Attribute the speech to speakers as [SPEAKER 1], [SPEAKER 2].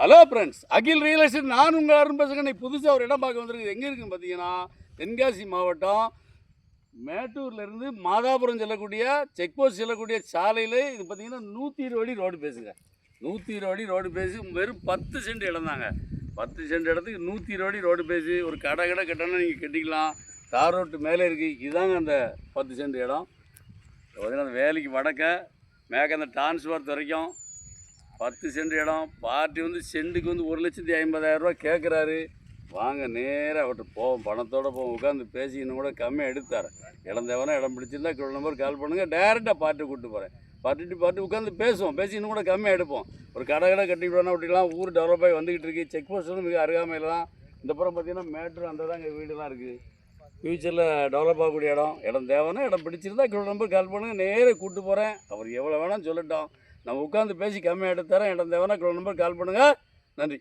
[SPEAKER 1] Hello friends, அகில் real estate நான் உங்கள் அருண் பேசுகிறேன். இன்னைக்கு புதுசாக ஒரு இடம் பார்க்க வந்திருக்கு. எங்கே இருக்குன்னு பார்த்தீங்கன்னா, தென்காசி மாவட்டம் மேட்டூர்லேருந்து மாதாபுரம் செல்லக்கூடிய செக் போஸ்ட் செல்லக்கூடிய சாலையில் இது பார்த்தீங்கன்னா 120 அடி ரோடு பேசுங்க. 120 அடி ரோடு பேசி வெறும் 10 சென்ட் இடம் தாங்க. 10 சென்ட் இடத்துக்கு 120 அடி ரோடு பேசி ஒரு கடை கட்டணும், நீங்கள் கட்டிக்கலாம். தார் ரோட்டு மேலே இருக்குது. இதுதாங்க அந்த 10 சென்ட் இடம். பார்த்தீங்கன்னா அந்த வேலைக்கு வடக்க மேற்க அந்த டிரான்ஸ்போர்ட் வரைக்கும் 10 சென்ட் இடம். பார்ட்டி வந்து சென்ட்டுக்கு வந்து 1,50,000 ரூபா கேட்குறாரு. வாங்க நேராக அவர்கிட்ட போவோம், பணத்தோடு போவோம், உட்காந்து பேசி இன்னும் கூட கம்மியாக எடுத்தார். இடம் தேவைன்னா இடம் பிடிச்சிருந்தா கிலோ நம்பர் கால் பண்ணுங்கள், டேரெக்டாக பார்ட்டி கூப்பிட்டு போகிறேன். பார்ட்டி உட்காந்து பேசுவோம், பேசி இன்னும் கூட கம்மியாக எடுப்போம். ஒரு கடை கட்டிவிடணும் விட்டுக்கலாம். ஊர் டெவலப் ஆகி வந்துக்கிட்டு இருக்குது. செக் போஸ்ட் வந்து மிக அருகாமையில் தான். இந்த புறம் பார்த்தீங்கன்னா மேட்ரு அந்த தான் எங்கள் வீடுலாம் இருக்குது. ஃப்யூச்சரில் டெவலப் ஆகக்கூடிய இடம் தேவைன்னா இடம் பிடிச்சிருந்தா கிலோ நம்பர் கால் பண்ணுங்கள், நேராக கூப்பிட்டு போகிறேன். அவர் எவ்வளோ வேணாலும் சொல்லட்டும், நம்ம உட்காந்து பேசி கம்மியாக எடுத்து தரேன். இடம் தேவைன்னா கிலோ நம்பர் கால் பண்ணுங்கள். நன்றி.